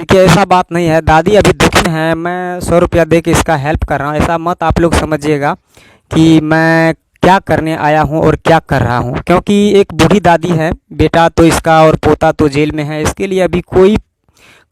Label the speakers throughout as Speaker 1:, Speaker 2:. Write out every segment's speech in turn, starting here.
Speaker 1: देखिए ऐसा बात नहीं है, दादी अभी दुखी हैं, मैं 100 रुपया दे के इसका हेल्प कर रहा हूँ। ऐसा मत आप लोग समझिएगा कि मैं क्या करने आया हूँ और क्या कर रहा हूँ, क्योंकि एक बूढ़ी दादी है, बेटा तो इसका और पोता तो जेल में है। इसके लिए अभी कोई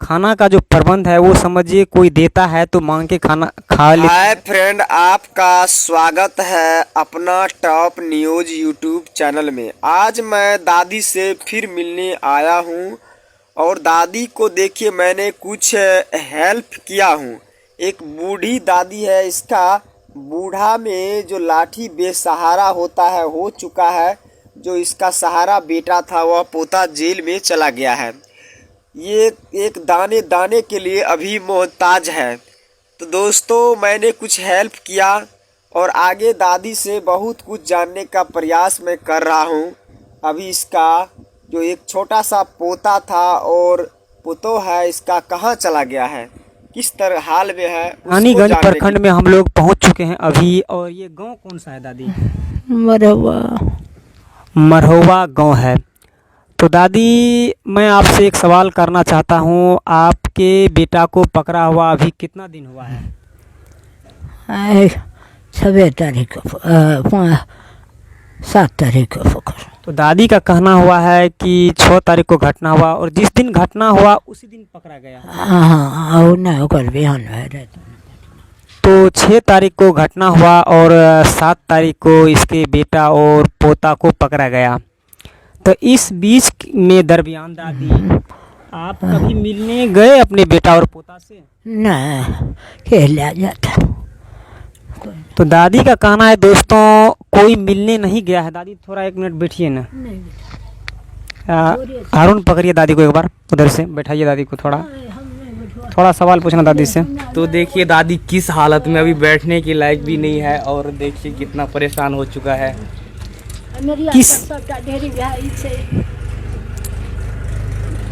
Speaker 1: खाना का जो प्रबंध है वो समझिए कोई देता है तो मांग के खाना खा ले।
Speaker 2: हाय फ्रेंड, आपका स्वागत है अपना टॉप न्यूज़ यूट्यूब चैनल में। आज मैं दादी से फिर मिलने आया हूँ और दादी को देखिए मैंने कुछ हेल्प किया हूँ। एक बूढ़ी दादी है, इसका बूढ़ा में जो लाठी बेसहारा होता है हो चुका है। जो इसका सहारा बेटा था वह पोता जेल में चला गया है। ये एक दाने दाने के लिए अभी मोहताज है। तो दोस्तों मैंने कुछ हेल्प किया और आगे दादी से बहुत कुछ जानने का प्रयास मैं कर रहा हूँ। अभी इसका जो एक छोटा सा पोता था और पुतो है, इसका कहाँ चला गया है, किस तरह हाल में है, उसको
Speaker 1: रानीगंज
Speaker 2: जानने
Speaker 1: प्रखंड में हम लोग पहुंच चुके हैं अभी। और ये गांव कौन सा है दादी? मरहोवा गांव है। तो दादी मैं आपसे एक सवाल करना चाहता हूं, आपके बेटा को पकड़ा हुआ अभी कितना दिन हुआ है?
Speaker 3: 6 तारीख को 7 तारीख को पकड़।
Speaker 1: तो दादी का कहना हुआ है कि 6 तारीख को घटना हुआ और जिस दिन घटना हुआ उसी दिन पकड़ा गया।
Speaker 3: हाँ नहीं ओकर बिहान है।
Speaker 1: तो 6 तारीख को घटना हुआ और 7 तारीख को इसके बेटा और पोता को पकड़ा गया। तो इस बीच में दरमियान दादी आप कभी मिलने गए अपने बेटा और पोता से?
Speaker 3: नहीं के लिया जाता।
Speaker 1: तो दादी का कहना है दोस्तों कोई मिलने नहीं गया है। दादी थोड़ा 1 मिनट बैठिए ना। हारून पकड़िए दादी को, एक बार उधर से बैठाइए दादी को। थोड़ा सवाल पूछना दादी से।
Speaker 4: तो देखिए दादी किस हालत में, अभी बैठने के लायक भी नहीं है और देखिए कितना परेशान हो चुका है।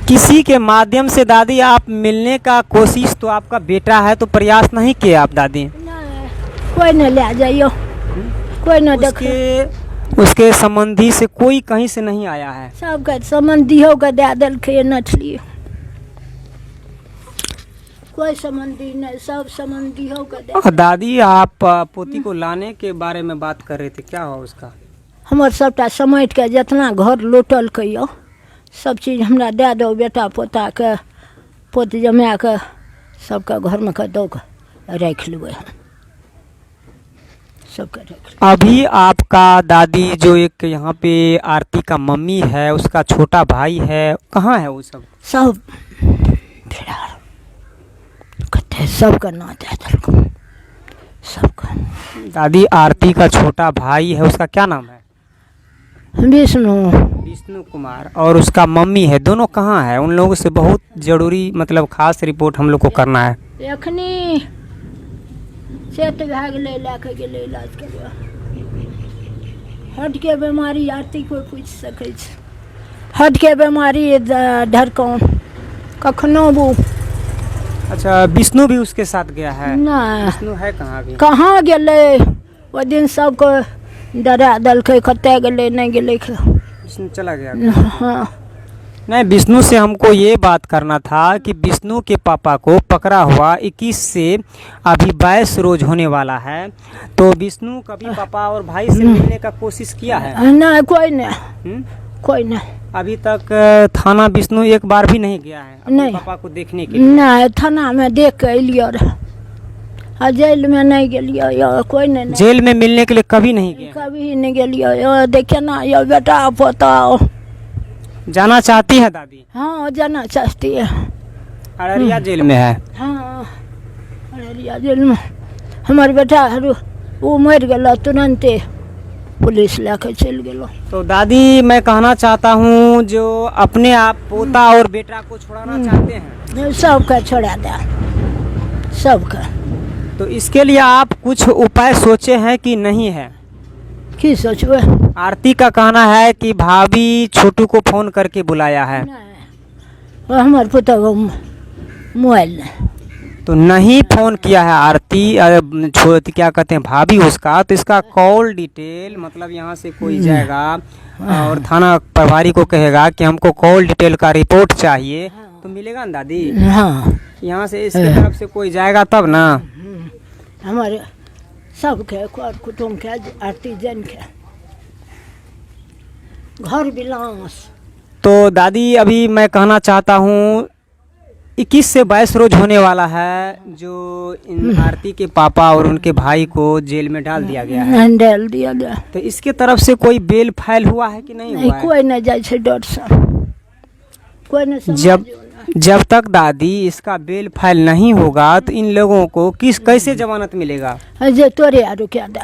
Speaker 1: किसी के माध्यम से दादी आप मिलने का कोशिश तो आपका बेटा है तो प्रयास नहीं किए आप दादी?
Speaker 3: कोई न ले जाइयो, कोई न देखे।
Speaker 1: उसके संबंधी से कोई कहीं से नहीं आया है?
Speaker 3: सबका संबंधी होगा दे दल के नचली। कोई संबंधी नहीं, सब संबंधी होगा।
Speaker 1: दादी आप पोती को लाने के बारे में बात कर रहे थे, क्या हुआ उसका?
Speaker 3: हमार सबटा समेट के जितना घर लौटल कहियो सब चीज़ हमरा दे दो। बेटा पोता के पोत जमा के सबका घर में के दो रख लेबै, सबका रख।
Speaker 1: अभी आपका दादी जो एक यहाँ पे आरती का मम्मी है, उसका छोटा भाई है, कहाँ है वो सब?
Speaker 3: सब कते सबका ना दे दल सबका।
Speaker 1: दादी आरती का छोटा भाई है, उसका क्या नाम है? विष्णु कुमार। और उसका मम्मी है, दोनों कहाँ है? उन लोगों से बहुत जरूरी मतलब खास रिपोर्ट हम लोग को करना है।
Speaker 3: एखनी सेट भए गेलै, लए के गेलै इलाज करबा। हट के बीमारी आरती कोई पूछ सकै छै। हट के बीमारी धड़कन कखनो वो।
Speaker 1: अच्छा, विष्णु भी उसके साथ गया है?
Speaker 3: नहीं,
Speaker 1: विष्णु है कहाँ अभी?
Speaker 3: कहाँ गेलै? वो दिन सबको डरा दलकै, कते गेलै नहीं गेलै।
Speaker 1: विष्णु चला गया?
Speaker 3: हाँ
Speaker 1: नहीं, विष्णु से हमको ये बात करना था कि विष्णु के पापा को पकड़ा हुआ 21 से अभी 22 रोज होने वाला है। तो विष्णु कभी पापा और भाई से मिलने का कोशिश किया है?
Speaker 3: नहीं, कोई नहीं, कोई नहीं।
Speaker 1: अभी तक थाना विष्णु एक बार भी नहीं गया है अपने
Speaker 3: नहीं।
Speaker 1: पापा को देखने के लिए?
Speaker 3: नहीं, थाना में देख के अलियो रहे, जेल में नहीं गेलियो यो, कोई नहीं।
Speaker 1: जेल में मिलने के लिए कभी नहीं गए?
Speaker 3: कभी नहीं गेलियो यो, देखे ना यो बेटा पोता।
Speaker 1: जाना चाहती है दादी?
Speaker 3: हाँ जाना चाहती है।
Speaker 1: अररिया जेल में है?
Speaker 3: हाँ अररिया जेल में हमार बेटा वो मर गया, तुरंते पुलिस लेके चल गया।
Speaker 1: तो दादी मैं कहना चाहता हूँ जो अपने आप पोता और बेटा को छुड़ाना चाहते हैं,
Speaker 3: सबका छोड़ा दे, सबका।
Speaker 1: तो इसके लिए आप कुछ उपाय सोचे हैं कि नहीं है?
Speaker 3: की सोचबे?
Speaker 1: आरती का कहना है कि भाभी छोटू को फोन करके बुलाया है।
Speaker 3: वो हमारे पुता को मोबाइल नहीं,
Speaker 1: तो नहीं फोन किया है आरती क्या कहते हैं भाभी उसका। तो इसका कॉल डिटेल मतलब यहाँ से कोई जाएगा और थाना प्रभारी को कहेगा कि हमको कॉल डिटेल का रिपोर्ट चाहिए, तो मिलेगा ना दादी?
Speaker 3: हाँ
Speaker 1: यहाँ से इसके तरफ से कोई जाएगा तब ना?
Speaker 3: हमारे सबके कर कुटुम के आर्टिजन के घर बिलास।
Speaker 1: तो दादी अभी मैं कहना चाहता हूँ 21 से 22 रोज होने वाला है जो इन आरती के पापा और उनके भाई को जेल में डाल दिया गया है।
Speaker 3: डाल दिया गया।
Speaker 1: तो इसके तरफ से कोई बेल फाइल हुआ है कि नहीं
Speaker 3: नहीं
Speaker 1: हुआ है?
Speaker 3: कोई नहीं जाए छे डर से, कोई नहीं
Speaker 1: जब तक दादी इसका बेल फाइल नहीं होगा तो इन लोगों को कैसे जमानत मिलेगा?
Speaker 3: जे तोरे आरो क्या दे,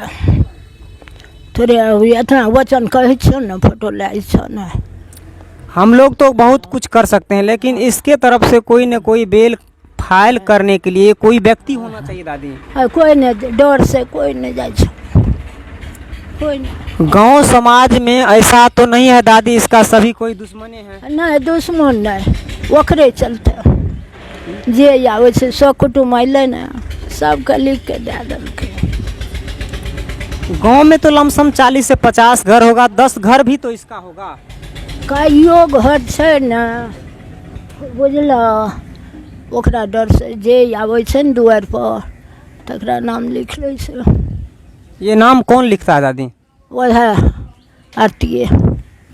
Speaker 3: तोरे इतना वचन कहे छो ना, फोटो लाई छो ना।
Speaker 1: हम लोग तो बहुत कुछ कर सकते हैं लेकिन इसके तरफ से कोई न कोई बेल फाइल करने के लिए कोई व्यक्ति होना चाहिए दादी।
Speaker 3: कोई नहीं, डर से कोई नहीं जाए छो, कोई नहीं।
Speaker 1: गांव समाज में ऐसा तो नहीं है दादी इसका सभी कोई दुश्मने हैं?
Speaker 3: नहीं दुश्मन नहीं, ओकरे चलते जे आवे से सौ कुटुम अइले ना सबके लिख के दे देलकै।
Speaker 1: गांव में तो लमसम 40 से 50 घर होगा, 10 घर भी तो इसका होगा।
Speaker 3: कईयो घर छै ना बुझल, ओकरा डर से जे आवे छै ने दुआर पर तकरा नाम लिख लै छै।
Speaker 1: ये नाम कौन लिखता है दादी?
Speaker 3: वह आरती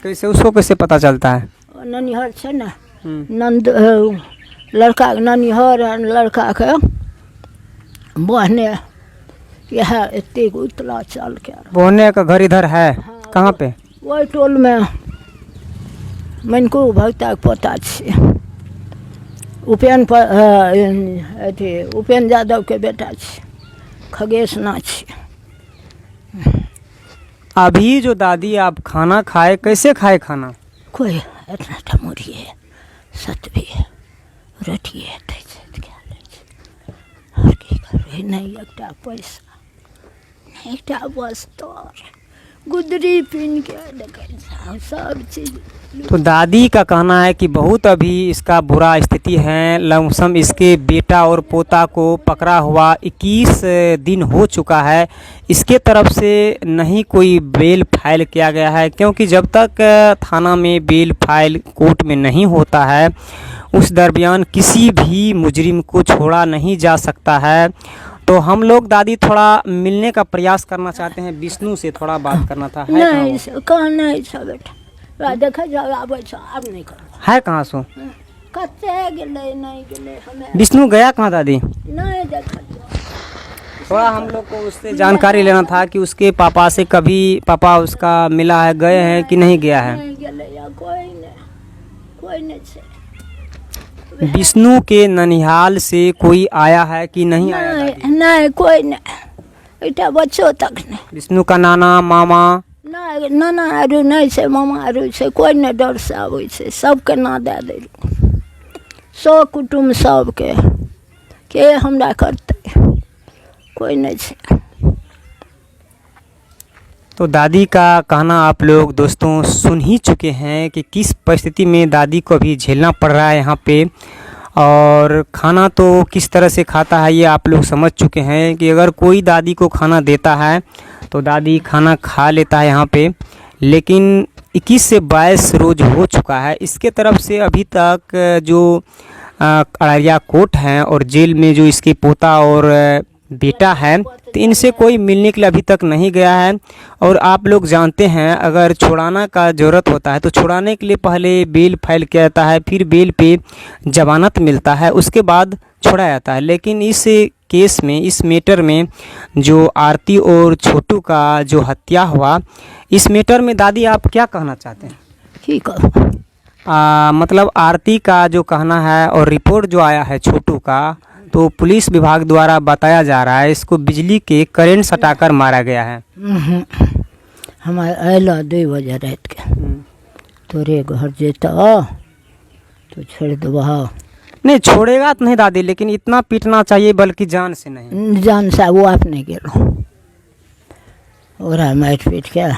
Speaker 1: कैसे, उसको कैसे पता चलता है?
Speaker 3: ननिहर छै ना, नंद लड़का के ननिहर, लड़का के बहने, यह एतेक उतला चल के।
Speaker 1: बोहने का घर इधर है? कहाँ पे?
Speaker 3: वही टोल में मनकू भक्ता के पोता छै, उपेन यादव के बेटा छै, खगेश ना छै।
Speaker 1: अभी जो दादी आप खाना खाए, कैसे खाए खाना?
Speaker 3: कोई इतना टमोरिए सतबे रोटिए दै छै खा लै छै, और की करबै? नहीं एकटा पैसा, नहीं एकटा वस्त्र, गुदरी पिन के देखे सब चीज।
Speaker 1: तो दादी का कहना है कि बहुत अभी इसका बुरा स्थिति है। लमसम इसके बेटा और पोता को पकड़ा हुआ 21 दिन हो चुका है। इसके तरफ से नहीं कोई बेल फाइल किया गया है, क्योंकि जब तक थाना में बेल फाइल कोर्ट में नहीं होता है उस दरमियान किसी भी मुजरिम को छोड़ा नहीं जा सकता है। तो हम लोग दादी थोड़ा मिलने का प्रयास करना चाहते हैं, विष्णु से थोड़ा बात करना था। है
Speaker 3: नहीं कहाँ नहीं छ बेटा, देखा जाओ आबै छ, अब नहीं करो।
Speaker 1: है कहाँ सो?
Speaker 3: कते गेले नहीं गेले हमें,
Speaker 1: विष्णु गया कहाँ दादी?
Speaker 3: नहीं देखा।
Speaker 1: थोड़ा हम लोग को उससे जानकारी लेना था कि उसके पापा से कभी पापा उसका मिला है, गए हैं कि नहीं गया है?
Speaker 3: नहीं गेले या कोई नहीं छै।
Speaker 1: विष्णु के ननिहाल से कोई आया है कि नहीं आया दादी?
Speaker 3: नहीं कोई नहीं, इटा बच्चों तक नहीं।
Speaker 1: विष्णु का नाना मामा?
Speaker 3: नहीं नाना आरू नहीं छै, मामा आरू छै, कोई नहीं डर से आबै छै, सबके ना दे दे, सौ कुटुम सबके के हमरा करते, कोई नहीं छै।
Speaker 1: तो दादी का कहना आप लोग दोस्तों सुन ही चुके हैं कि किस परिस्थिति में दादी को अभी झेलना पड़ रहा है यहाँ पे, और खाना तो किस तरह से खाता है ये आप लोग समझ चुके हैं कि अगर कोई दादी को खाना देता है तो दादी खाना खा लेता है यहाँ पे। लेकिन 21 से 22 रोज हो चुका है, इसके तरफ से अभी तक जो अररिया कोर्ट हैं और जेल में जो इसके पोता और बेटा है तो इनसे कोई मिलने के लिए अभी तक नहीं गया है। और आप लोग जानते हैं अगर छुड़ाना का ज़रूरत होता है तो छुड़ाने के लिए पहले बेल फाइल किया जाता है, फिर बेल पे जमानत मिलता है, उसके बाद छोड़ा जाता है। लेकिन इस केस में, इस मैटर में जो आरती और छोटू का जो हत्या हुआ, इस मैटर में दादी आप क्या कहना चाहते हैं?
Speaker 3: की कहूँ,
Speaker 1: मतलब आरती का जो कहना है और रिपोर्ट जो आया है छोटू का, तो पुलिस विभाग द्वारा बताया जा रहा है इसको बिजली के करंट सटाकर मारा गया है।
Speaker 3: हमारे अला 2 बजे रात के तोरे घर जेता तो छोड़ देबा।
Speaker 1: नहीं छोड़ेगा तो नहीं दादी, लेकिन इतना पीटना चाहिए बल्कि जान से नहीं।
Speaker 3: जान से वो आप नहीं गेलो, ओरा मार पीट के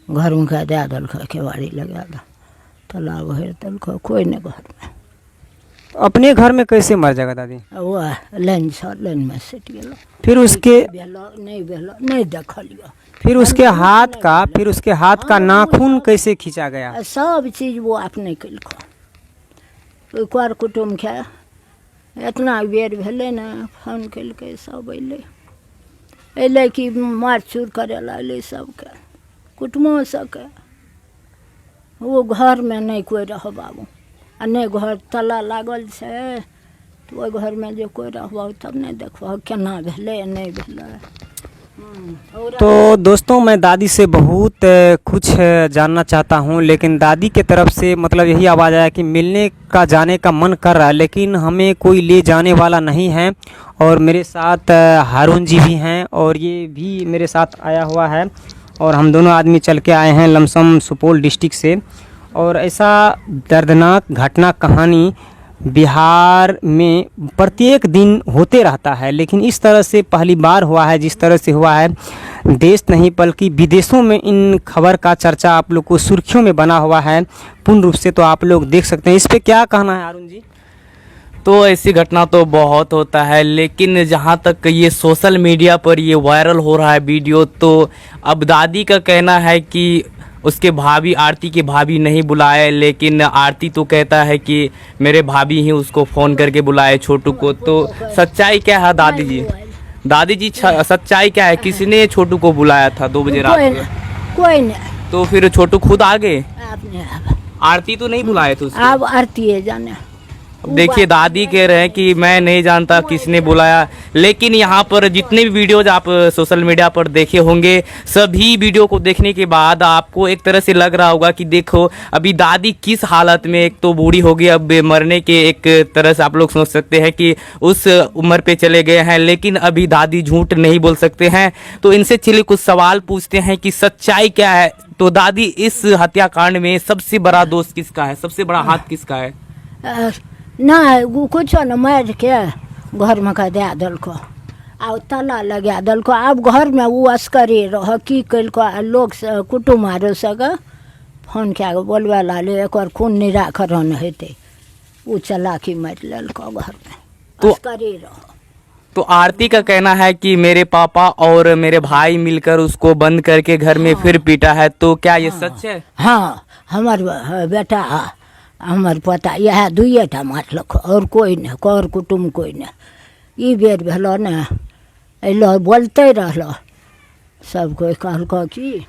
Speaker 3: घर में का दे दलख, केवाड़ी लगा दो, तालाब भर दलख, कोई नहीं घर में।
Speaker 1: अपने घर में कैसे मर जाएगा दादी?
Speaker 3: वो लाइन में सेट गेलो,
Speaker 1: फिर उसके
Speaker 3: नहीं देखलियो,
Speaker 1: फिर उसके हाथ का नाखून कैसे खींचा गया?
Speaker 3: सब चीज वो आपने कल कोई कर कुटुम के इतना बेर भेलै ने फोन केलकै सब अयलै कि मार चूर करे लगलै सबके कुटुम्बो सबके। वो घरमे नहि कोइ रह बाबू आ नहि घर ताला लागल छै, तऽ ओहि घरमे जे कोइ रहबह तब ने देखबह केना भेलै नहि भेलै।
Speaker 1: तो दोस्तों मैं दादी से बहुत कुछ जानना चाहता हूँ, लेकिन दादी के तरफ से मतलब यही आवाज़ आया कि मिलने का जाने का मन कर रहा है, लेकिन हमें कोई ले जाने वाला नहीं है। और मेरे साथ हारून जी भी हैं और ये भी मेरे साथ आया हुआ है और हम दोनों आदमी चल के आए हैं लमसम सुपौल डिस्ट्रिक्ट से। और ऐसा दर्दनाक घटना कहानी बिहार में प्रत्येक दिन होते रहता है, लेकिन इस तरह से पहली बार हुआ है। जिस तरह से हुआ है देश नहीं बल्कि विदेशों में इन खबर का चर्चा आप लोग को सुर्खियों में बना हुआ है पूर्ण रूप से, तो आप लोग देख सकते हैं। इस पे क्या कहना है अरुण जी?
Speaker 4: तो ऐसी घटना तो बहुत होता है, लेकिन जहाँ तक ये सोशल मीडिया पर ये वायरल हो रहा है वीडियो, तो अब दादी का कहना है कि उसके भाभी आरती के भाभी नहीं बुलाए, लेकिन आरती तो कहता है कि मेरे भाभी ही उसको फ़ोन करके बुलाए छोटू को। तो सच्चाई क्या है दादी जी? दादी जी सच्चाई क्या है? किसने छोटू को बुलाया था 2 बजे रात को?
Speaker 3: कोई नहीं।
Speaker 4: तो फिर छोटू खुद आ गए?
Speaker 3: आपने
Speaker 4: आरती तो नहीं बुलाए थे उसको?
Speaker 3: अब आरती है जाने।
Speaker 4: देखिए दादी कह रहे हैं कि मैं नहीं जानता किसने बुलाया, लेकिन यहाँ पर जितने भी वीडियोज आप सोशल मीडिया पर देखे होंगे, सभी वीडियो को देखने के बाद आपको एक तरह से लग रहा होगा कि देखो अभी दादी किस हालत में, एक तो बूढ़ी हो गई, अब मरने के एक तरह से आप लोग सोच सकते हैं कि उस उम्र पे चले गए हैं, लेकिन अभी दादी झूठ नहीं बोल सकते हैं। तो इनसे चलिए कुछ सवाल पूछते हैं कि सच्चाई क्या है। तो दादी, इस हत्याकांड में सबसे बड़ा दोस्त किसका है? सबसे बड़ा हाथ किसका है?
Speaker 3: नहीं कुछ न मार के घर में का दे दिलको आ ताला लगा दिलको। आब घर में वो अस्करी रह की कलको, लोग कुटुम आरो सके फोन क्या बोलबे लाले एक खून निराकरण हेतै, वो चलाकी मार लेलको घर में।
Speaker 4: तो
Speaker 3: अस्करी रह।
Speaker 4: तो आरती का कहना है कि मेरे पापा और मेरे भाई मिलकर उसको बंद करके घर में फिर पीटा है, तो क्या ये सच है?
Speaker 3: हाँ हमार बेटा हमार पता यह 2टा मारलक और कोई नहीं, कर कुटुम कोई नहीं। ई बेर भेलो ने अलो बोलते रहलो सब कोई कहलको कि